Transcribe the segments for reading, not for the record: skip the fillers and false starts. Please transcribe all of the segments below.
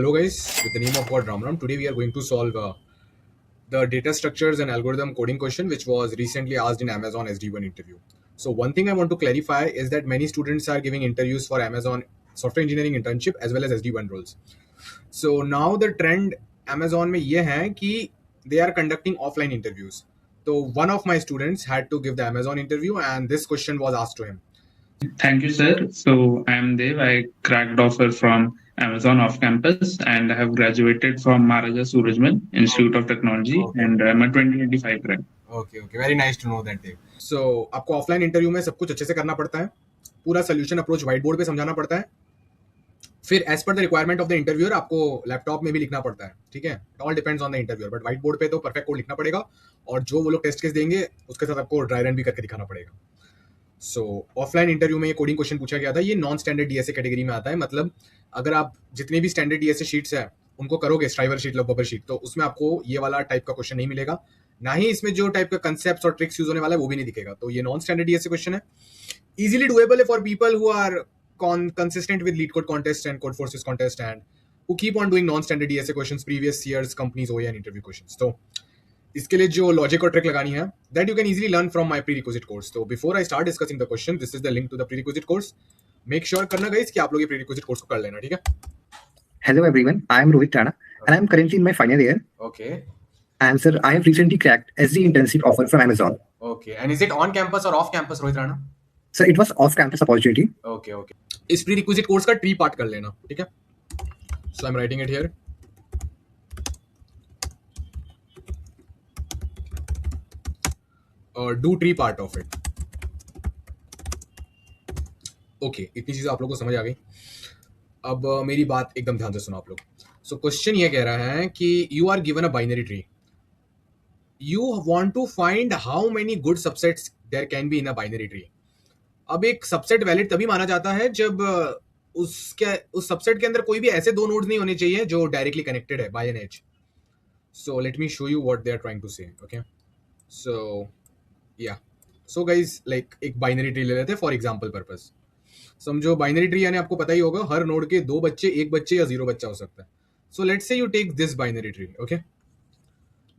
Hello guys, with the name of God Ram Ram, today we are going to solve the data structures and algorithm coding question which was recently asked in Amazon SD1 interview. So one thing I want to clarify is that many students are giving interviews for Amazon software engineering internship as well as SD1 roles. So now the trend Amazon में ये है कि they are conducting offline interviews. So one of my students had to give the Amazon interview and this question was asked to him. Thank you, sir. So I'm Dev. I cracked offer from Amazon off campus and I have graduated from Maharaja Surajmal Institute of Technology and I'm a 2025 grad. Okay, very nice to know that. So आपको offline interview में सब कुछ अच्छे से करना पड़ता है, पूरा सोल्यूशन अप्रोच व्हाइट बोर्ड पे समझाना पड़ता है, फिर as per the requirement of the interviewer आपको लैपटॉप में भी लिखना पड़ता है. ठीक है, it all depends on the interviewer, but white board पे तो परफेक्ट कोड लिखना पड़ेगा और जो वो लोग टेस्ट केस देंगे उसके साथ आपको ड्राई रन भी करके दिखाना पड़ेगा. सो ऑफलाइन इंटरव्यू में ये कोडिंग क्वेश्चन पूछा गया था. ये नॉन स्टैंडर्ड डीएसए कैटेगरी में आता है. मतलब अगर आप जितने भी स्टैंडर्ड डीएसए शीट्स है उनको करोगे, स्ट्राइवर शीट, बबल शीट, तो उसमें आपको ये वाला टाइप का क्वेश्चन नहीं मिलेगा, ना ही इसमें जो टाइप का कंसेप्ट्स और ट्रिक्स यूज होने वाला है वो भी नहीं दिखेगा. तो ये नॉन स्टैंडर्ड डीएसए क्वेश्चन है, इजीली डुएबल है for people who are consistent with LeetCode contest and Codeforces contest and who keep on doing non-standard DSA questions, previous years companies OA and interview questions. तो इसके लिए जो logic और trick लगानी है that you can easily learn from my prerequisite course. तो before I start discussing the question, this is the link to the prerequisite course. Make sure करना guys कि आप लोग ये prerequisite course को कर लेना. ठीक है. Hello everyone, I am Rohit Rana and I am currently in my final year. Okay. And sir, I have recently cracked SD internship offer from Amazon. Okay. And is it on campus or off campus, Rohit Rana? Sir, it was off campus opportunity. Okay. इस prerequisite course का tree part कर लेना. ठीक है. So I am writing it here. Do tree part of it. Okay, इतनी चीजें आप लोगों को समझ आ गई. अब मेरी बात एकदम ध्यान से सुनो आप लोग. सो क्वेश्चन ये कह रहा है कि you are given a binary tree. You want to find how many good subsets there can be in a binary tree. अब एक सबसेट वैलिड तभी माना जाता है जब उस सबसेट के अंदर कोई भी ऐसे दो नोड्स नहीं होने चाहिए जो डायरेक्टली कनेक्टेड है by an edge. So let me show you what they are trying to say. Okay, so guys, like एक बाइनरी ट्री ले लेते हैं फॉर एग्जांपल पर्पस. समझो बाइनरी ट्री यानी आपको पता ही होगा हर नोड के दो बच्चे, एक बच्चे या जीरो बच्चा हो सकता है. So let's say you take this binary tree. Okay,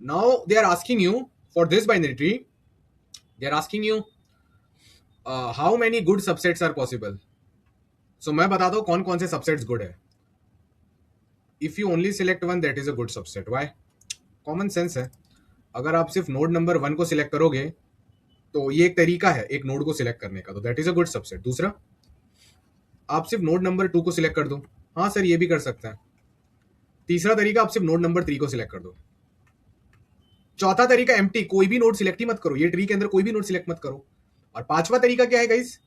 now they are asking you for this binary tree, they are asking you how many good subsets are possible. So मैं बताता हूं कौन कौन से सबसेट्स गुड है. If you only select one, that is a good subset. Why? Common sense है. अगर आप सिर्फ नोड नंबर 1 को सिलेक्ट करोगे तो ये एक तरीका है एक नोड को सिलेक्ट करने का, तो that is a good subset. दूसरा, आप सिर्फ नोड नंबर 2 को सिलेक्ट कर दो. हाँ सर, ये भी कर सकता है. तीसरा तरीका, आप सिर्फ नोड नंबर 3 को सिलेक्ट कर दो. चौथा तरीका, एम्प्टी, कोई भी नोड सिलेक्ट ही मत करो. ये ट्री के अंदर कोई भी नोड सिलेक्ट मत करो. और पांचवा तरीका क्या है गाइस?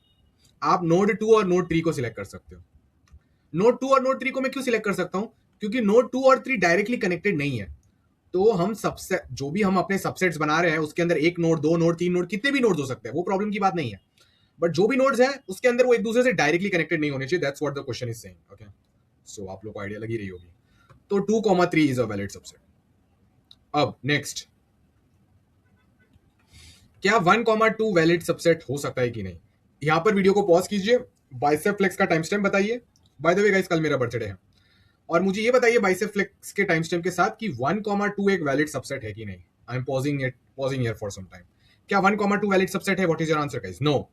आप नोड 2 और नोड 3 को सिलेक्ट कर सकते हो. नोड 2 और नोड 3 को मैं क्यों सिलेक्ट कर सकता हूं? क्योंकि नोड 2 और 3 डायरेक्टली कनेक्टेड नहीं है. तो हम सबसे जो भी हम अपने सबसेट्स बना रहे हैं उसके अंदर एक नोड, 2 नोड, 3 नोड, कितने भी नोड्स हो सकते हैं, वो प्रॉब्लम की बात नहीं है. बट जो भी नोड्स हैं उसके अंदर वो एक दूसरे से डायरेक्टली कनेक्टेड नहीं होने चाहिए. That's what the question is saying. Okay, so आप लोग को आइडिया लगी रही होगी. तो 2,3 इज अ वैलिड सबसेट. अब नेक्स्ट, क्या 1,2 वैलिड सबसेट हो सकता है कि नहीं? यहां पर वीडियो को पॉज कीजिए, बाइसेप फ्लेक्स का टाइम स्टैम्प बताइए. बाय द वे गाइस, कल मेरा बर्थडे है और मुझे ये बताइए बाइसेप फ्लेक्स के टाइम स्टैम्प के साथ कि 1,2 एक वैलिड सबसेट है कि नहीं. I am pausing here for some time. क्या 1,2 वैलिड सबसेट है? What is your answer guys? No.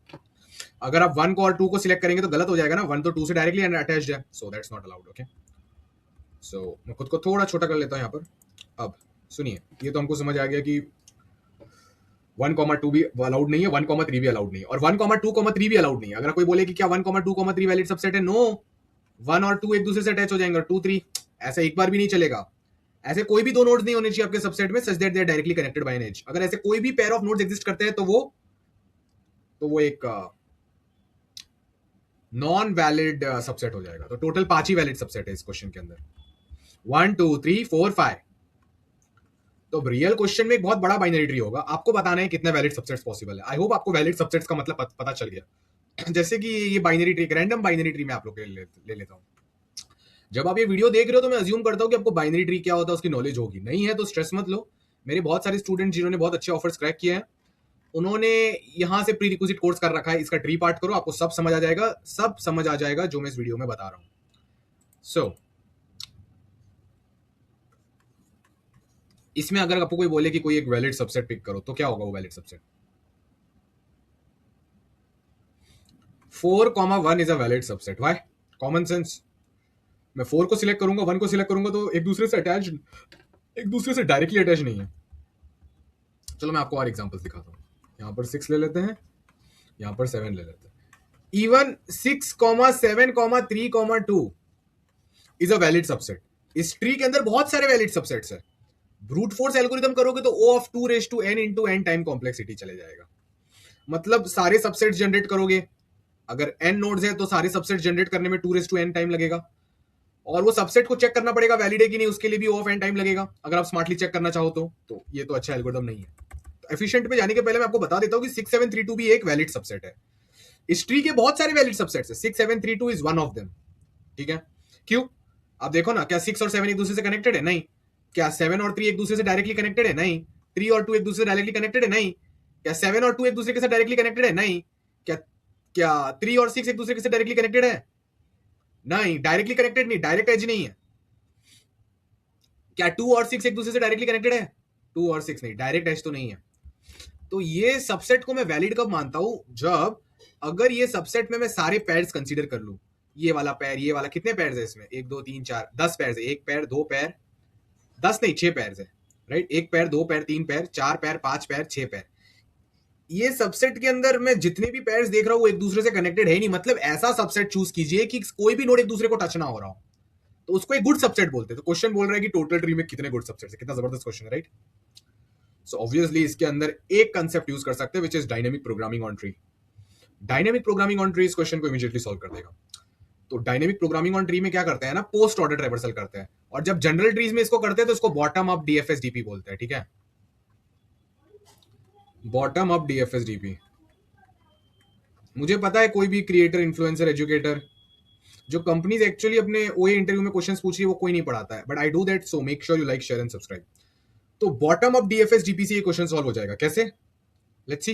अगर आप 1 को और 2 को सिलेक्ट करेंगे तो गलत हो जाएगा ना. 1 तो 2 से डायरेक्टली अटैच्ड है, so that's not allowed. Okay, so मैं खुद को थोड़ा छोटा कर लेता हूं यहां पर. अब सुनिए, ये तो हमको समझ आ गया कि 1,2 भी अलाउड नहीं है, 1,3 भी अलाउड नहीं है और 1,2,3 भी अलाउड नहीं है. अगर कोई बोले कि क्या 1,2,3 वैलिड सबसेट है, नो. 1 और 2 एक दूसरे से अटैच हो जाएंगे. 2, 3 ऐसा एक बार भी नहीं चलेगा. ऐसे कोई भी दो नोड्स नहीं होने चाहिए आपके सबसेट में such that they are directly connected by an edge. अगर ऐसे कोई भी पेयर ऑफ नोड्स एग्जिस्ट करते हैं तो वो एक नॉन वैलिड सबसेट हो जाएगा. तो टोटल 5 ही वैलिड सबसेट है इस क्वेश्चन के अंदर. 1, 2, 3, 4, 5. तो रियल क्वेश्चन में एक बहुत बड़ा बाइनरी ट्री होगा. आपको बताना है कितने वैलिड सबसेट्स पॉसिबल है. आई होप आपको वैलिड सबसेट्स का मतलब पता चल गया. जैसे कि ये binary tree, random binary tree मैं आप लोग के लिए ले लेता हूं. जब आप ये वीडियो देख रहे हो तो मैं अज्यूम करता हूं कि आपको बाइनरी ट्री क्या होता है उसकी नॉलेज होगी. नहीं है तो स्ट्रेस मत लो. मेरे बहुत सारे स्टूडेंट जिन्होंने बहुत अच्छे ऑफर्स क्रैक किए हैं, उन्होंने यहां से प्रीरिक्विजिट कोर्स कर रखा है. इसका ट्री पार्ट करो, आपको सब समझ आ जाएगा जो मैं इस वीडियो में बता रहा हूं. सो इसमें अगर आपको कोई बोले कि कोई एक वैलिड सबसेट पिक करो, तो क्या होगा वो valid subset? 4,1 is a valid subset. Why? Common sense. मैं 4 को सिलेक्ट करूंगा, 1 को सिलेक्ट करूंगा, तो एक दूसरे से अटैच, एक दूसरे से डायरेक्टली अटैच नहीं है। चलो मैं आपको और एग्जांपल्स दिखाता हूँ। यहाँ पर 6 ले लेते हैं, यहाँ पर 7 ले लेते हैं। Even 6, 7, 3, 2 is a valid subset. इस ट्री के अंदर बहुत सारे वैलिड सबसेट्स है। ब्रूट फोर्स एल्गोरिथम करोगे तो O of 2 raised to n into n time complexity चले जाएगा। मतलब सारे सबसेट्स जनरेट करोगे, अगर n नोड्स है तो सारे सबसेट जनरेट करने में 2 raised to n टाइम लगेगा, और वो सबसेट को चेक करना पड़ेगा वैलिड है कि नहीं, उसके लिए भी O of n टाइम लगेगा अगर आप स्मार्टली चेक करना चाहो तो ये तो अच्छा एल्गोरिथम नहीं है। तो एफिशिएंट पे जाने के पहले मैं आपको बता देता हूँ कि 6732 भी एक वैलिड सबसेट है। इस ट्री के बहुत सारे वैलिड सबसेट्स है, 6732 इज वन ऑफ देम। ठीक है, क्यों? आप देखो ना, क्या 6 और 7 एक दूसरे से कनेक्टेड है? नहीं। क्या 7 और 3 एक दूसरे से डायरेक्टली कनेक्टेड है? नहीं। 3 और 2 एक दूसरे से डायरेक्टली कनेक्टेड है? नहीं। क्या 7 और 2 एक दूसरे के साथ डायरेक्टली कनेक्टेड है? नहीं। क्या क्या 3 और 6 एक दूसरे के साथ डायरेक्टली कनेक्टेड है? नहीं, डायरेक्टली कनेक्टेड नहीं, डायरेक्ट एज नहीं है। क्या 2 और 6 एक दूसरे से डायरेक्टली कनेक्टेड है? 2 और 6 नहीं, डायरेक्ट एज तो नहीं है। तो ये सबसेट को मैं वैलिड कब मानता हूं? जब अगर ये सबसेट में मैं सारे पैर्स कंसीडर कर लूं, ये वाला पैर, ये वाला, कितने पैर्स है इसमें? 1 2 3 4 10 पैर्स है। एक पैर, दो पैर, 10 नहीं 6 पैर्स है, राइट? एक पैर, दो पैर, 3 पैर, 4 पैर, 5 पैर, 6 पैर। ये सबसेट के अंदर मैं जितने भी पैर्स देख रहा हूं वो एक दूसरे से कनेक्टेड है नहीं। मतलब ऐसा सबसेट चूज कीजिए कि कोई भी नोड एक दूसरे को टच ना हो रहा हो, तो उसको एक गुड सबसेट बोलते हैं। तो क्वेश्चन बोल रहा है कि टोटल ट्री में कितने गुड सबसेट्स है। कितना जबरदस्त क्वेश्चन है, राइट? सो ऑब्वियसली इसके अंदर एक कंसेप्ट यूज कर सकते हैं which is dynamic programming on tree. Dynamic programming on tree इस क्वेश्चन को इमीडिएटली सॉल्व कर देगा। तो डायनेमिक प्रोग्रामिंग ऑन ट्री में क्या करते हैं ना, पोस्ट ऑर्डर ट्रैवर्सल करते हैं, और जब जनरल ट्रीज में इसको करते हैं तो इसको बॉटम अप डीएफएस डीपी बोलते हैं। ठीक है, बॉटम अप डीएफएस डीपी। मुझे पता है कोई भी क्रिएटर, इन्फ्लुएंसर, एजुकेटर, जो कंपनीज एक्चुअली अपने ओए इंटरव्यू में क्वेश्चंस पूछ रही है वो कोई नहीं पढ़ाता है, but I do that, so make sure you like, share and subscribe. तो बॉटम अप डीएफएस डीपी से ये क्वेश्चन सॉल्व हो जाएगा। कैसे? Let's see.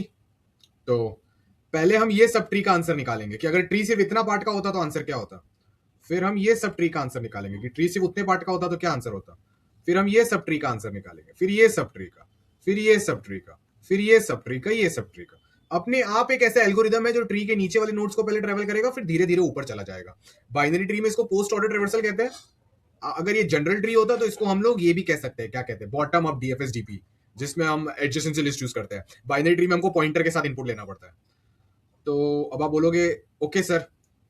तो पहले हम ये सब ट्री का आंसर निकालेंगे कि अगर ट्री सिर्फ इतना पार्ट का होता तो आंसर क्या होता। फिर हम ये सब ट्री का आंसर निकालेंगे कि ट्री सिर्फ उतने पार्ट का होता तो क्या आंसर होता। फिर हम ये सब ट्री का आंसर निकालेंगे, फिर ये सब ट्री का, फिर ये सब ट्री का, फिर ये सब ट्री का, ये सब ट्री का। अपने आप एक ऐसा एल्गोरिदम है जो ट्री के नीचे वाले नोड्स को पहले ट्रेवल करेगा, फिर धीरे धीरे ऊपर चला जाएगा। बाइनरी ट्री में इसको पोस्ट ऑर्डर ट्रेवर्सल कहते हैं। अगर ये जनरल ट्री होता तो इसको हम लोग ये भी कह सकते हैं, क्या कहते हैं, बॉटम अप डीएफएस डीपी, जिसमें हम एडजेसेंसी लिस्ट यूज करते हैं। बाइनरी ट्री में हमको पॉइंटर के साथ इनपुट लेना पड़ता है। तो अब आप बोलोगे ओके सर,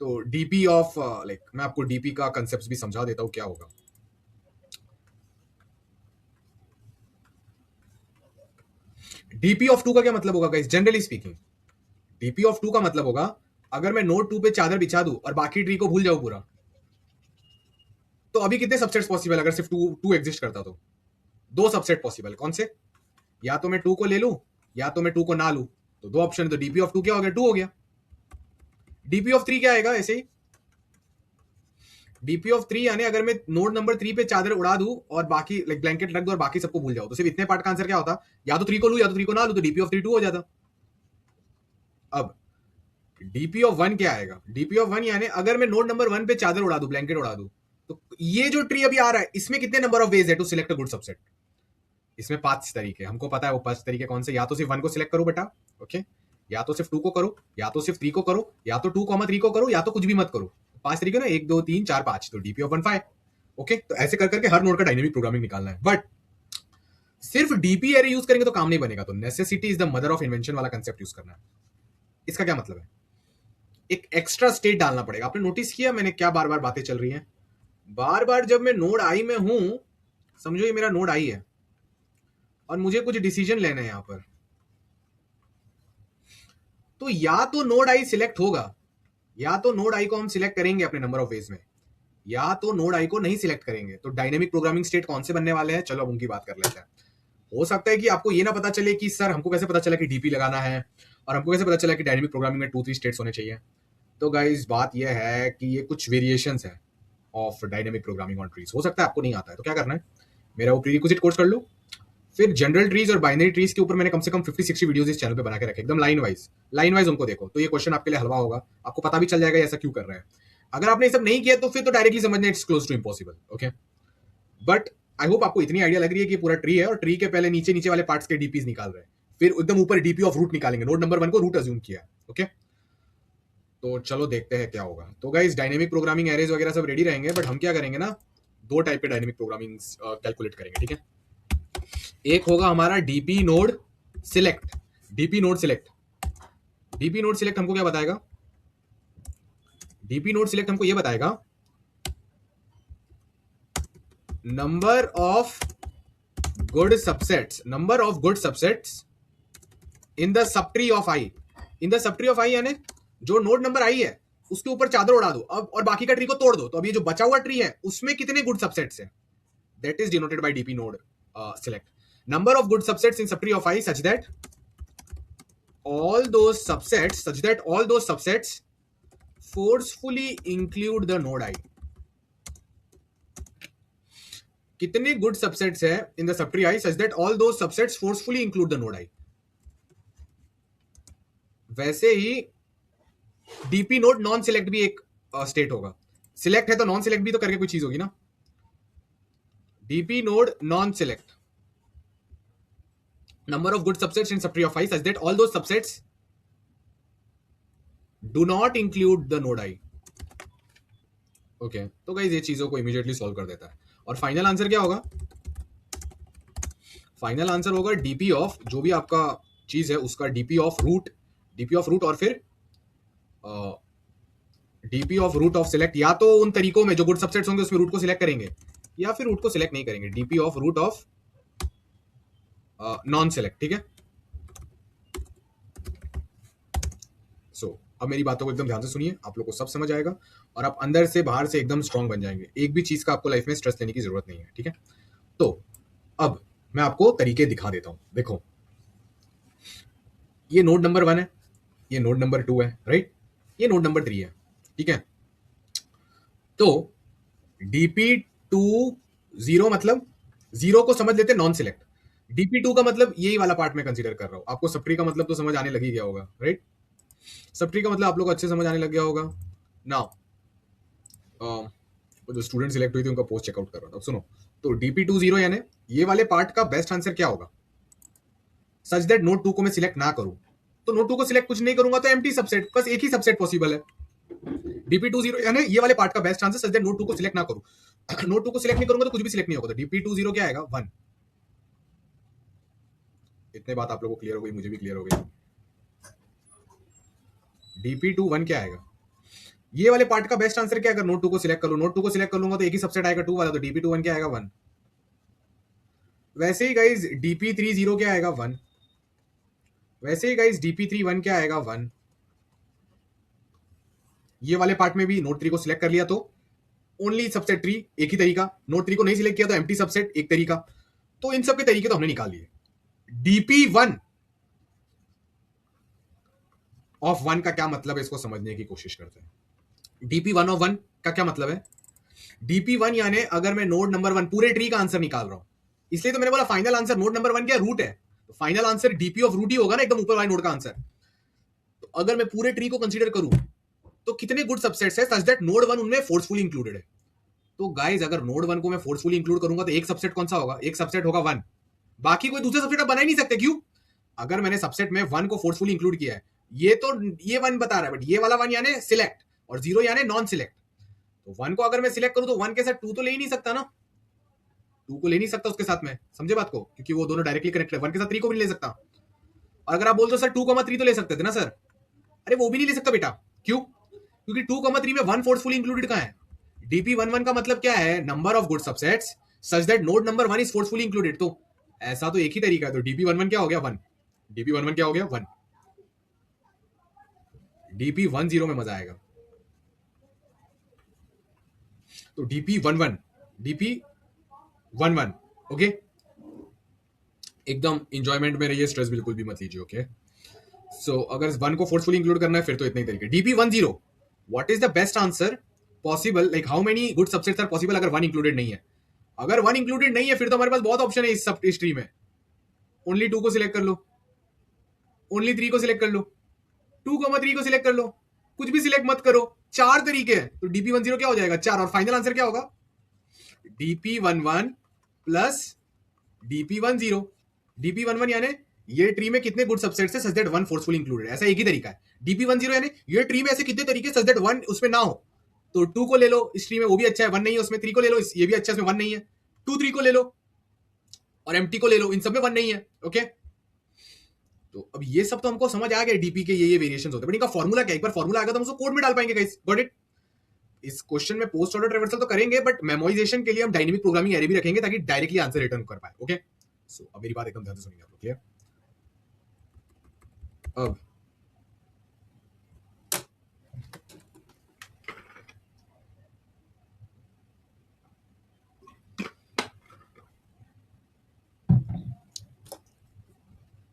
तो डीपी ऑफ लाइक, मैं आपको डीपी का कंसेप्ट भी समझा देता हूं क्या होगा। डीपी ऑफ 2 का क्या मतलब होगा guys? Generally speaking DP of 2 का मतलब होगा, अगर मैं नोड 2 पे चादर बिछा दूं और बाकी ट्री को भूल जाऊं पूरा, तो अभी कितने सबसेट्स पॉसिबल? अगर सिर्फ 2 एग्जिस्ट करता तो 2 सबसेट पॉसिबल। कौन से? या तो मैं 2 को ले लूं, या तो मैं 2 को ना लूं। तो 2 ऑप्शन। तो डीपी ऑफ 2 क्या हो गया? 2 हो गया। डीपी ऑफ 3 क्या आएगा? ऐसे ही डीपी ऑफ 3 यानी अगर मैं नोड नंबर 3 पे चादर उड़ा दूं और बाकी लाइक ब्लैंकेट रख दूं और बाकी सबको भूल जाऊं, तो सिर्फ इतने पार्ट का आंसर क्या होता? या तो 3 को लूं या तो 3 को ना लूं, तो डीपी ऑफ 3 2 हो जाता। अब डीपी ऑफ 1 क्या आएगा? डीपी ऑफ 1 यानी अगर मैं नोड नंबर 1 पे चादर उड़ा दूं, ब्लैंकेट उड़ा दूं, तो ये जो ट्री अभी आ रहा है इसमें कितने नंबर ऑफ वेज है to select a good subset? इसमें 5 तरीके। हमको पता है वो 5 तरीके कौन से। या तो सिर्फ 1 को सिलेक्ट करो बेटा, ओके, या तो सिर्फ 2 को करो, या तो सिर्फ 3 को करो, या तो 2, 3 को करो, या तो कुछ भी मत करो। 5 तरीके ना, 1 2 3 4 5। तो डीपी ऑफ 1 5। ओके, तो ऐसे कर करके हर नोड का डायनेमिक प्रोग्रामिंग निकालना है। बट सिर्फ डीपी एरे यूज करेंगे तो काम नहीं बनेगा। तो necessity is the mother of invention वाला कंसेप्ट यूज करना है। इसका क्या मतलब है? एक एक्स्ट्रा स्टेट डालना पड़ेगा। आपने नोटिस किया मैंने क्या बार बार बातें चल रही हैं? बार बार जब मैं नोड आई में हूं, समझो ये मेरा नोड आई है और मुझे कुछ डिसीजन लेना है यहां पर, तो या तो नोड आई सिलेक्ट होगा, या तो नोड आई को हम सिलेक्ट करेंगे अपने नंबर ऑफ वेज में, या तो नोड आई को नहीं सिलेक्ट करेंगे। तो डायनेमिक प्रोग्रामिंग स्टेट कौन से बनने वाले हैं? चलो अब उनकी बात कर लेते हैं। हो सकता है कि आपको ये ना पता चले कि सर हमको कैसे पता चला कि डीपी लगाना है, और हमको कैसे पता चला कि डायनेमिक प्रोग्रामिंग में 2-3 स्टेट्स होने चाहिए। तो गाइस बात यह है कि ये कुछ वेरिएशंस है of dynamic programming on trees. हो सकता है आपको नहीं आता है, तो क्या करना है, मेरा वो प्रीरिक्विजिट कोर्स कर लो। फिर जनरल ट्रीज और बाइनरी ट्रीज के ऊपर मैंने कम से कम 50-60 वीडियोस इस चैनल पे बना के रखे, एकदम लाइन वाइज उनको देखो। तो ये क्वेश्चन आपके लिए हलवा होगा, आपको पता भी चल जाएगा ऐसा क्यों कर रहा है। अगर आपने ये सब नहीं किया तो फिर तो डायरेक्टली समझना it's close to impossible. Okay, but I hope आपको इतनी आइडिया लग रही है कि पूरा ट्री है और ट्री के पहले नीचे नीचे वाले पार्ट्स के डीपीज निकाल रहे हैं, फिर एकदम ऊपर डीपी ऑफ रूट निकालेंगे। नोड नंबर 1 को रूट अज्यूम किया। ओके, तो चलो देखते हैं क्या होगा। तो गाइस डायनेमिक प्रोग्रामिंग एरेज वगैरह सब रेडी रहेंगे, बट हम क्या करेंगे ना, दो टाइप के डायनेमिक प्रोग्रामिंग कैलकुलेट करेंगे, ठीक है। एक होगा हमारा DP node select. DP node select, DP node select हमको क्या बताएगा? डीपी नोड सिलेक्ट हमको ये बताएगा number of good subsets, number of good subsets in the subtree of I. In the subtree of I यानी जो node number आई है उसके ऊपर चादर उड़ा दो अब, और बाकी का ट्री को तोड़ दो, तो अब ये जो बचा हुआ ट्री है उसमें कितने गुड सबसेट्स हैं, that is denoted by DP node select. Number of good subsets in subtree of I such that all those subsets forcefully include the node I। कितने गुड सबसेट्स है in the subtree I such that all those subsets forcefully include the node I. वैसे ही DP node non select भी एक state होगा। Select है तो non select भी तो करके कोई चीज होगी ना। DP node non select, number of good subsets in subtree of I such that all those subsets do not include the node I। Okay, तो गाइस ये चीजों को इमीडिएटली सॉल्व कर देता है। और फाइनल आंसर क्या होगा? फाइनल आंसर होगा डीपी ऑफ जो भी आपका चीज है उसका DP of root, DP of root और फिर DP of root of select. या तो उन तरीकों में जो गुड सबसेट्स होंगे उसमें रूट को सिलेक्ट करेंगे, या फिर रूट को सिलेक्ट नहीं करेंगे। DP of root of non select, ठीक है। सो अब मेरी बातों को एकदम ध्यान से सुनिए, आप लोग को सब समझ आएगा और आप अंदर से बाहर से एकदम स्ट्रांग बन जाएंगे। एक भी चीज का आपको लाइफ में स्ट्रेस लेने की जरूरत नहीं है, ठीक है। तो अब मैं आपको तरीके दिखा देता हूं। देखो, ये नोड नंबर 1 है, ये नोड नंबर 2 है, राइट, ये नोड नंबर 3 है, ठीक है। तो dp2 मतलब 0 को समझ लेते नॉन सिलेक्ट। dp2 का मतलब यही वाला पार्ट में कंसीडर कर रहा हूं। आपको सब ट्री का मतलब तो समझ आने लग ही गया होगा, राइट। सब ट्री का मतलब आप लोग अच्छे समझ आने लग गया होगा। नाउ जो स्टूडेंट सिलेक्ट हुई थी उनका पोस्ट चेकआउट कर रहा था। अब सुनो, तो dp20 यानी ये वाले पार्ट का बेस्ट आंसर क्या होगा? सच दैट नोड 2 को मैं सिलेक्ट ना करूं। तो नोड 2 को सिलेक्ट कुछ नहीं करूंगा तो एम्प्टी सबसेट, बस एक ही सबसेट पॉसिबल है। dp20 यानी ये वाले पार्ट का best answer such that node 2 को सिलेक्ट ना करूं। नोड 2 को सिलेक्ट नहीं करूंगा तो कुछ भी सिलेक्ट नहीं होगा। तो dp20 क्या आएगा? 1। इतने बात आप लोगों को क्लियर हो गई, मुझे भी क्लियर हो गई। dp21 क्या आएगा? ये वाले पार्ट का बेस्ट आंसर क्या है? अगर नोड 2 को सिलेक्ट कर लूं, नोड 2 को सिलेक्ट कर लूंगा तो एक ही सबसेट आएगा 2 वाला, तो dp21 क्या आएगा? 1। वैसे ही गाइस dp30 क्या आएगा? 1। वैसे ही गाइस dp31 क्या आएगा? 1। ये वाले पार्ट में भी नोड 3 को सिलेक्ट कर लिया तो ओनली सबसेट ट्री एक ही तरीका, नोड 3 को नहीं सिलेक्ट किया तो एम्प्टी सबसेट एक तरीका। तो इन सब के तरीके तो हमने निकाल लिए। dp1 ऑफ 1 का क्या मतलब है इसको समझने की कोशिश करते हैं। dp1 ऑफ 1 का क्या मतलब है? dp1 यानी अगर मैं नोड नंबर 1 पूरे ट्री का आंसर निकाल रहा हूं, इसलिए तो मैंने बोला फाइनल आंसर नोड नंबर 1 क्या रूट है, तो final answer DP of root ही होगा ना, एकदम ऊपर वाले नोड का आंसर। तो अगर मैं पूरे ट्री को कंसीडर करूं तो कितने गुड सबसेट्स है सच दैट नोड 1 उनमें फोर्सफुली इंक्लूडेड है। तो गाइस अगर नोड 1 को मैं फोर्सफुली इंक्लूड करूंगा तो एक सबसेट कौन सा होगा? एक सबसेट होगा 1। बाकी कोई दूसरे सबसेट आप बना ही नहीं सकते। क्यों? अगर मैंने सबसेट में 1 को फोर्सफुली इंक्लूड किया है, ये तो ये 1 बता रहा है, बट ये वाला 1 यानी सिलेक्ट और 0 यानी नॉन सिलेक्ट। तो 1 को अगर मैं सिलेक्ट करूं तो 1 के साथ 2 तो ले ही नहीं सकता ना, 2 को ले नहीं सकता उसके साथ में, समझे बात को, क्योंकि वो दोनों डायरेक्टली कनेक्टेड है। 1 के साथ 3 को भी नहीं ले सकता। और अगर आप बोलते हो सर 2,3 तो ले सकते थे ना सर, अरे वो भी नहीं ले सकता बेटा। क्यों? क्योंकि 2,3 में 1 फोर्सफुली इंक्लूडेड कहां है? dp11 का मतलब क्या है? Number of good subsets such that node number 1 is forcefully included. तो ऐसा तो एक ही तरीका है। तो dp11 क्या हो गया? 1। dp11 क्या हो गया? 1। dp10 में मजा आएगा। तो dp11 dp11 ओके, एकदम इंजॉयमेंट में रहिए, स्ट्रेस बिल्कुल भी मत लीजिए। ओके, सो अगर 1 को फोर्सफुली इंक्लूड करना है फिर तो इतने ही तरीके। dp10 what is the best answer possible, like how many good subsets are possible अगर 1 इंक्लूडेड नहीं है। अगर 1 इंक्लूडेड नहीं है फिर तो हमारे पास बहुत ऑप्शन है इस ट्री में। ओनली 2 को सिलेक्ट कर लो, ओनली 3 को सिलेक्ट कर लो, 2,3 को सिलेक्ट कर लो, कुछ भी सिलेक्ट मत करो। 4 तरीके हैं। तो dp10 क्या हो जाएगा? 4। और फाइनल आंसर क्या होगा? dp11 प्लस dp10 dp11 यानी ये ट्री में कितने गुड सबसेट्स है such that one forcefully included, ऐसा एक ही तरीका है। dp10 यानी ये ट्री में ऐसे कितने तरीके सच दैट वन उसमें ना हो, तो 2 को ले लो इस ट्री में, वो भी अच्छा है, 1 नहीं है उसमें। 3 को ले लो, ये भी अच्छा है, उसमें 1 नहीं है। 2 3 को ले लो और एम्प्टी को ले लो, इन सब में 1 नहीं है। ओके, तो अब ये सब तो हमको समझ आ गया डीपी के ये वेरिएशंस होते हैं, बट इनका फॉर्मूला क्या है? एक बार फॉर्मूला आएगा तो हम उसको कोड में डाल पाएंगे गाइस। Got it? इस क्वेश्चन में पोस्ट ऑर्डर ट्रेवर्सल तो करेंगे, बट मेमोराइजेशन के लिए हम डायनेमिक प्रोग्रामिंग एरे भी रखेंगे ताकि डायरेक्टली आंसर रिटर्न कर पाए। ओके, सो अब मेरी बात एकदम ध्यान से सुनिए आप लोग। क्लियर? अब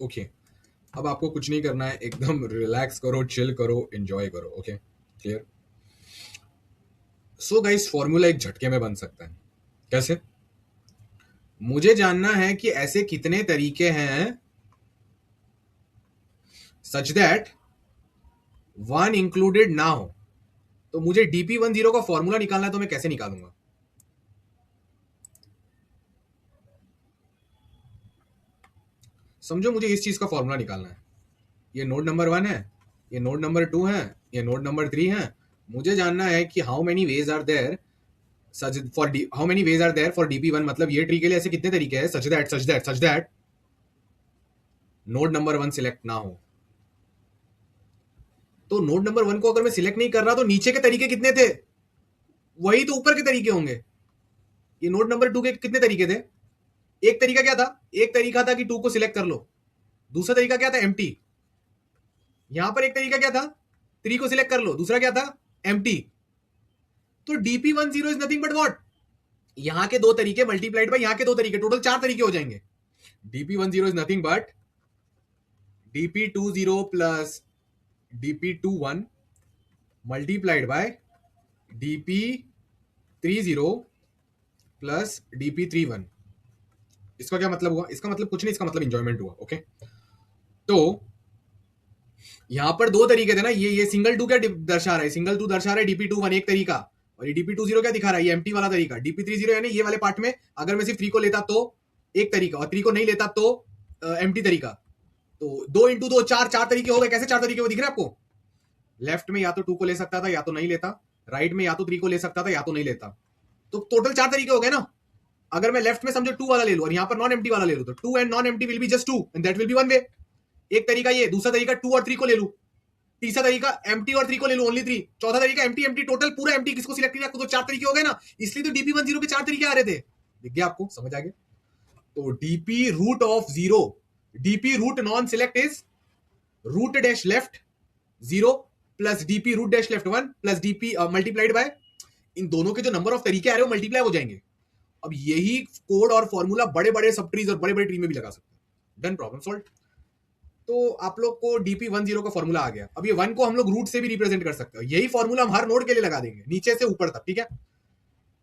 ओके, अब आपको कुछ नहीं करना है, एकदम रिलैक्स करो, चिल करो, एंजॉय करो। Okay, clear? So guys, formula एक झटके में बन सकता है। कैसे? मुझे जानना है कि ऐसे कितने तरीके हैं सच दैट 1 इंक्लूडेड ना हो। तो मुझे dp10 का फॉर्मूला निकालना है, तो मैं कैसे निकालूंगा? समझो, मुझे इस चीज का फॉर्मूला निकालना है। ये नोड नंबर 1 है, ये नोड नंबर 2 है, ये नोड नंबर 3 है। मुझे जानना है कि how many ways are there for dp1, मतलब ये ट्री के लिए ऐसे कितने तरीके हैं सच दैट नोड नंबर 1 सिलेक्ट ना हो। तो नोड नंबर 1 को अगर मैं सिलेक्ट नहीं कर रहा, तो नीचे के तरीके कितने थे? वही तो ऊपर के तरीके होंगे। ये नोड नंबर 2 के कितने तरीके थे? एक तरीका क्या था? एक तरीका था कि 2 को सिलेक्ट कर लो। दूसरा तरीका क्या था? एम्प्टी। यहां पर एक तरीका क्या था? 3 को सिलेक्ट कर लो। दूसरा क्या था? एम्प्टी। तो dp10 is nothing but what? यहां के 2 तरीके मल्टीप्लाइड बाय यहां के 2 तरीके, टोटल 4 तरीके हो जाएंगे। dp10 is nothing but dp20 plus dp21 multiplied by dp30 plus dp31। इसका क्या मतलब हुआ? इसका मतलब कुछ नहीं, इसका मतलब एंजॉयमेंट हुआ। ओके, तो यहां पर 2 तरीके थे ना, ये सिंगल 2 क्या दर्शा रहा है? सिंगल 2 दर्शा रहा है dp21 एक तरीका, और ये dp20 क्या दिखा रहा है? ये एम्प्टी वाला तरीका। dp30 यानी ये वाले पार्ट में अगर मैं सिर्फ 3 को लेता तो एक तरीका, और 3 को नहीं लेता तो एम्प्टी तरीका। तो 2 इंटू 2 4 तरीके हो गए। कैसे 4 तरीके वो दिख रहे हैं आपको? लेफ्ट में या तो 2 को ले सकता था या तो नहीं लेता, राइट में या तो 3 को ले सकता था या तो नहीं लेता। तो टोटल 4 तरीके हो गए ना। अगर मैं लेफ्ट में समझो 2 वाला ले लूं और यहां पर नॉन एम्प्टी वाला ले लूं, तो 2 and non empty will be just 2 and that will be one way. एक तरीका ये, दूसरा तरीका 2 और 3 को ले लूं, तीसरा तरीका एम्प्टी और 3 को ले लूं, ओनली 3, चौथा तरीका एम्प्टी एम्प्टी, टोटल पूरा एम्प्टी, किसको सिलेक्ट किया? तो 4 तरीके हो गए ना। इसलिए तो dp10 के 4 तरीके आ रहे थे। दिख गया आपको? समझ आ गया? तो dp root of 0, dp root non select is root dash left 0 plus dp root dash left 1 plus dp multiplied by इन दोनों के जो नंबर ऑफ तरीके आ रहे हो मल्टीप्लाई हो जाएंगे। अब यही कोड और फॉर्मूला बड़े बड़े सब ट्रीज और बड़े बड़े ट्री में भी लगा सकते हैं। Done, problem solve. तो आप लोग को dp10 का फॉर्मूला आ गया। अब ये 1 को हम लोग रूट से भी रिप्रेजेंट कर सकते हो। यही फॉर्मूला हम हर नोड के लिए लगा देंगे, नीचे से ऊपर तक। ठीक है?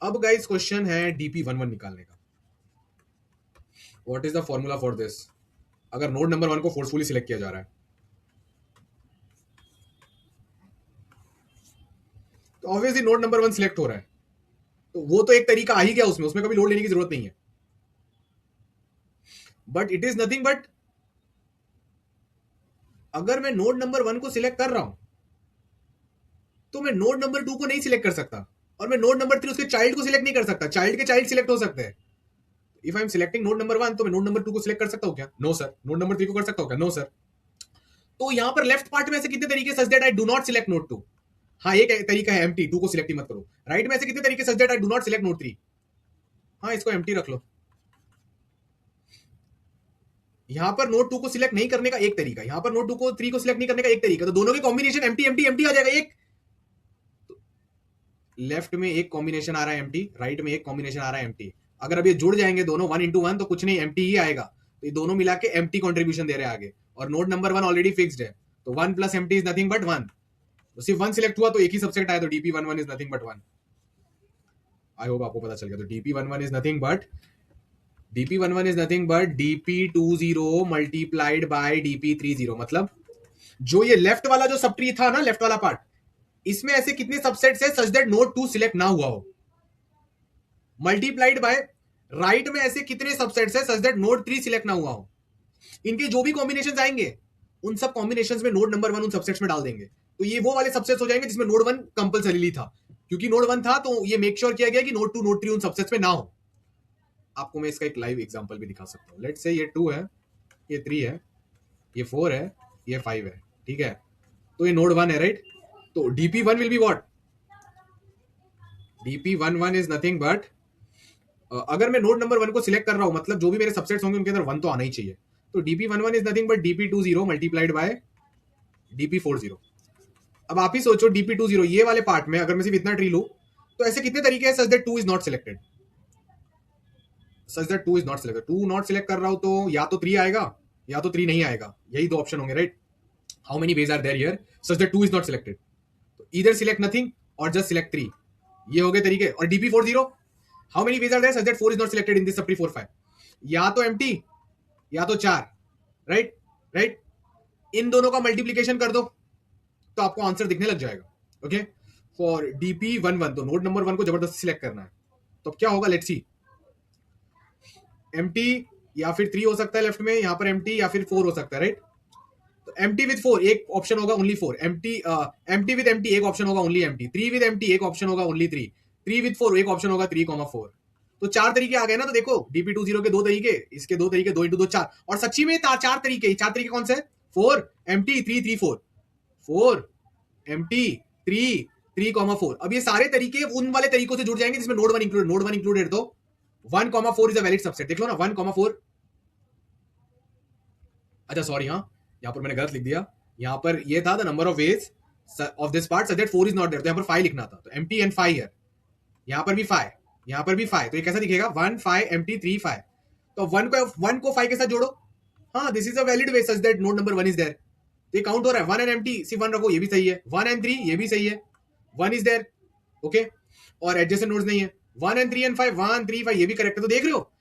अब गाइस क्वेश्चन है dp11 निकालने का। What is the formula for this? अगर नोड नंबर 1 को फोर्सफुली सिलेक्ट किया जा रहा है, तो ऑब्वियसली नोड नंबर 1 सिलेक्ट हो रहा है, तो वो तो एक तरीका आ ही गया उसमें, उसमें कभी लोड लेने की जरूरत नहीं है। But it is nothing but, अगर मैं नोड नंबर 1 को सिलेक्ट कर रहा हूं, तो मैं नोड नंबर 2 को नहीं सिलेक्ट कर सकता, और मैं नोड नंबर 3 उसके चाइल्ड को सिलेक्ट नहीं कर सकता। चाइल्ड के चाइल्ड सिलेक्ट हो सकते हैं। If I am selecting node number 1, तो मैं नोड नंबर 2 को सिलेक्ट कर सकता हूं क्या? No sir. नोड नंबर 3 को कर सकता हूं क्या? No sir. तो यहां पर लेफ्ट पार्ट में ऐसे कितने तरीके such that I do not select node 2? हाँ, एक तरीका है एम्प्टी, 2 को सिलेक्ट ही मत करो। राइट में ऐसे कितने तरीके such that I do not select node 3? हाँ, इसको एम्प्टी रख लो। यहां पर नोड 2 को सिलेक्ट नहीं करने का एक तरीका, यहां पर नोड 2 को 3 को सिलेक्ट नहीं करने का एक तरीका, तो दोनों के कॉम्बिनेशन एम्प्टी एम्प्टी एम्प्टी आ जाएगा। एक लेफ्ट में एक कॉम्बिनेशन आ रहा है एम्प्टी, राइट में एक कॉम्बिनेशन आ रहा है एम्प्टी। अगर अब ये जुड़ जाएंगे दोनों 1 into 1, तो कुछ नहीं, एम्प्टी ही आएगा। तो ये दोनों मिला के एम्प्टी कॉन्ट्रीब्यूशन दे रहे हैं आगे, और नोड नंबर 1 ऑलरेडी फिक्स्ड है, तो 1 plus empty is nothing but 1। तो सिर्फ 1 सिलेक्ट हुआ तो एक ही सबसेट आया, तो dp11 is nothing but 1। I hope आपको पता चल गया। तो dp11 is nothing but dp20 multiplied by dp30। मतलब जो ये लेफ्ट वाला जो सब ट्री था ना, लेफ्ट वाला पार्ट, इसमें ऐसे कितने सबसेट्स है सच दैट नोड 2 सिलेक्ट ना हुआ हो, मल्टीप्लाइड बाय राइट में ऐसे कितने सबसेट्स है सच दैट नोड 3 सिलेक्ट ना हुआ हो, इनके जो भी कॉम्बिनेशंस आएंगे उन सब कॉम्बिनेशंस में नोड नंबर 1 उन सबसेट्स में डाल देंगे, तो ये वो वाले सबसेट्स हो जाएंगे जिसमें नोड 1 कंपलसरीली था, क्योंकि नोड 1 था तो ये मेक श्योर किया गया कि नोड 2 नोड 3 उन सबसेट्स में ना हो। आपको मैं इसका एक लाइव एग्जांपल भी दिखा सकता हूं। लेट्स से ये 2 है, ये 3 है, ये 4 है, ये 5 है, ठीक है, तो ये नोड 1 है, राइट? तो dp1 will be what? dp11 is nothing but, अगर मैं नोड नंबर 1 को सिलेक्ट कर रहा हूं मतलब जो भी मेरे सबसेट्स होंगे उनके अंदर 1 तो आना ही चाहिए, तो dp11 is nothing but dp20 multiplied by dp40। अब आप ही सोचो dp20 ये वाले पार्ट में अगर मैं सिर्फ इतना ट्री लूं तो ऐसे कितने तरीके हैं सच that 2 is not selected, such that 2 is not selected. 2 not select कर रहा हूं तो या तो 3 आएगा या तो 3 नहीं आएगा, यही दो ऑप्शन होंगे, right? How many ways are there here such that 2 is not selected? तो ईदर सिलेक्ट नथिंग और जस्ट सिलेक्ट 3, ये हो गए तरीके। और dp40 how many ways are there such that 4 is not selected in this subtree 4 5, या तो empty या तो 4, राइट? राइट, इन दोनों का मल्टीप्लीकेशन कर दो तो आपको आंसर दिखने लग जाएगा। ओके, फॉर dp11 तो नोड नंबर 1 को जबरदस्ती सिलेक्ट करना है, तो अब क्या होगा लेट्स सी। एम्प्टी या फिर 3 हो सकता है लेफ्ट में, यहां पर एम्प्टी या फिर 4 हो सकता है, राइट? तो एम्प्टी विद 4 एक ऑप्शन होगा ओनली 4, एम्प्टी विद एम्प्टी एक ऑप्शन होगा ओनली एम्प्टी, 3 विद एम्प्टी एक ऑप्शन होगा ओनली 3, 3 विद 4 एक ऑप्शन होगा 3,4। तो 4 तरीके आ गए ना, तो देखो dp20 के 2 तरीके, इसके 2 तरीके, 2 इंटू 2 4, और सच्ची में 4 तरीके, 4 तरीके कौन से? 4 एम्प्टी 3 3 4, 4 एम्प्टी 3 3,4। अब ये सारे तरीके उन वाले तरीकों से जुड़ जाएंगे जिसमें नोड 1 इंक्लूडेड, नोड 1 इंक्लूडेड तो 1,4 इज अ वैलिड सबसेट, देख लो ना 1,4। अच्छा सॉरी, हाँ यहां पर मैंने गलत लिख दिया, यहां पर ये था the number of ways of this part such that 4 is not there, तो यहां पर 5 लिखना था, तो एम्प्टी एंड 5 हियर, यहां पर भी 5, यहां पर भी 5, तो ये कैसा दिखेगा 1 5 एम्प्टी 3 5। तो 1 को 5 के साथ जोड़ो, हाँ this is a valid way such that node number 1 is there, तो ये काउंट हो रहा है 1 एंड एम्प्टी, सिर्फ 1 रखो ये भी सही है, 1 एंड 3 ये भी सही है, 1 इज देयर, ओके। और एडजेसेंट नोड्स नहीं है, 1 एंड 3 एंड 5, 1 3 5 ये भी करेक्ट है। तो देख रहे हो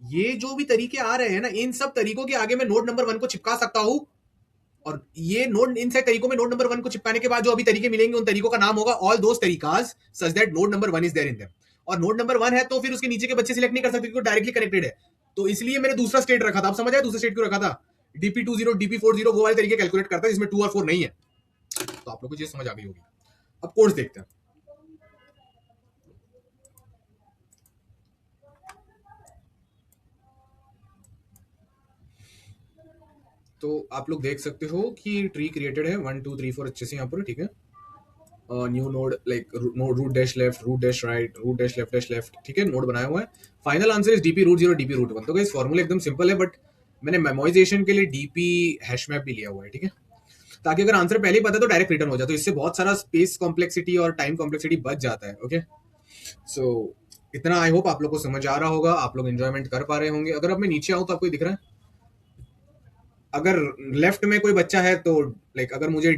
ये जो भी तरीके आ रहे हैं ना, इन सब तरीकों के आगे मैं नोड नंबर 1 को चिपका सकता हूं, और ये नोड, इन से तरीकों में नोड नंबर 1 को चिपकाने के बाद जो अभी तरीके मिलेंगे उन तरीकों का नाम होगा ऑल दोस तरीकास such that node number 1 is there in them. और नोड नंबर 1 है तो फिर उसके नीचे के बच्चे सिलेक्ट नहीं कर सकते क्योंकि डायरेक्टली कनेक्टेड है, तो इसलिए मैंने दूसरा स्टेट रखा था। आप समझ आए दूसरा स्टेट क्यों रखा था? dp20 dp40 वो वाले तरीके कैलकुलेट करता है जिसमें 2 और 4 नहीं है। तो आप लोगों को चीज समझ आ गई होगी। अब कोर्स देखते हैं। तो आप लोग देख सकते हो कि ट्री क्रिएटेड है 1 2 3 4 अच्छे से यहाँ पर, ठीक है। New node like node root dash left, root dash right, root dash left, ठीक है, नोड बनाया हुआ है। Final answer is dp√0 dp√1। तो गाइस फॉर्मूला एकदम सिंपल है, बट मैंने मेमोराइजेशन के लिए dp हैश मैप भी लिया हुआ है, ठीक है, ताकि अगर आंसर पहले ही पता तो डायरेक्ट रिटर्न हो जाए, तो इससे बहुत सारा स्पेस कॉम्प्लेक्सिटी और टाइम कॉम्प्लेक्सिटी बच जाता है। ओके, सो इतना आई होप आप लोग को समझ आ रहा होगा, आप लोग एंजॉयमेंट कर पा रहे होंगे। अगर अब मैं नीचे आऊं तो आपको दिख रहा है, अगर लेफ्ट में कोई बच्चा है तो लाइक अगर मुझे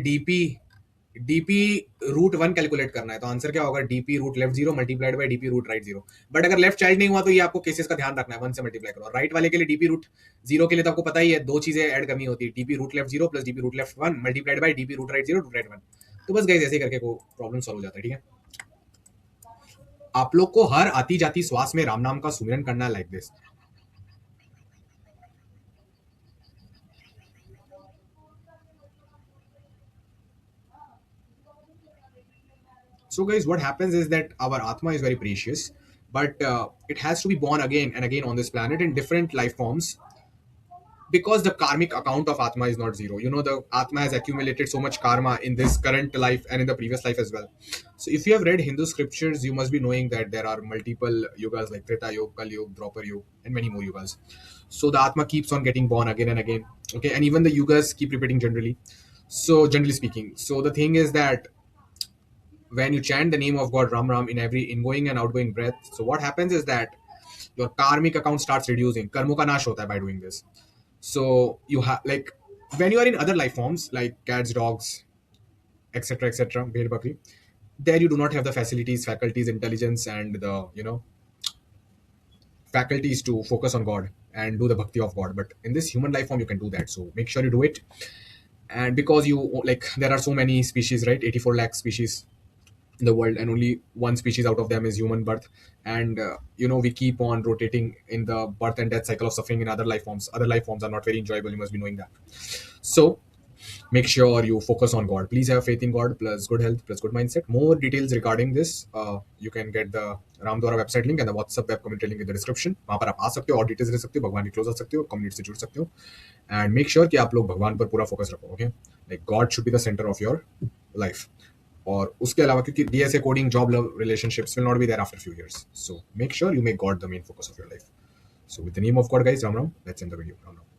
dp√1 कैलकुलेट करना है तो आंसर क्या होगा? dp√left 0 multiplied by dp√right 0। But अगर लेफ्ट चाइल्ड नहीं हुआ तो ये आपको केसेस का ध्यान रखना है, 1 से मल्टीप्लाई करो। राइट वाले के लिए dp√0 के लिए तो आपको पता ही है, दो चीजें ऐड करनी होती है, dp√left 0 plus dp√left1 multiplied by dp√right 0 तो बस गाइस ऐसे करके को प्रॉब्लम सॉल्व हो जाता है, ठीक है। आप लोग को हर आती जाती श्वास में राम नाम का सुमिरन करना है like this. So guys, what happens is that our Atma is very precious, but it has to be born again and again on this planet in different life forms, because the karmic account of Atma is not zero. You know, the Atma has accumulated so much karma in this current life and in the previous life as well. So if you have read Hindu scriptures, you must be knowing that there are multiple yugas like Treta Yuga, Kali Yuga, Draupar Yuga, and many more yugas. So the Atma keeps on getting born again and again. Okay, and even the yugas keep repeating generally. So generally speaking, so the thing is that when you chant the name of God Ram Ram in every ingoing and outgoing breath, so what happens is that your karmic account starts reducing. Karmo ka nash hota hai by doing this. So you have, like, when you are in other life forms like cats, dogs, etc., bhed bakri, there you do not have the facilities, faculties, intelligence, and the, you know, faculties to focus on God and do the bhakti of God. But in this human life form, you can do that. So make sure you do it. And because you, like, there are so many species, right? 84 lakh species. in the world, and only one species out of them is human birth. And we keep on rotating in the birth and death cycle of suffering in other life forms. Other life forms are not very enjoyable, you must be knowing that. So make sure you focus on God. Please have faith in God plus good health plus good mindset. More details regarding this, you can get the Ramdwara website link and the WhatsApp web community link in the description. वहाँ पर आप आ सकते हो और details ले सकते हो, भगवान के क्लोज आ सकते हो, कम्युनिटी से जुड़ सकते हो. एंड मेक श्योर कि आप लोग भगवान पर पूरा फोकस रखो. Okay, like God should be the centre of your life. और उसके अलावा क्योंकि DSA coding job love relationships will not be there after few years, so make sure you make God the main focus of your life. So with the name of God, guys, Ram Ram, let's end the video. Ram Ram.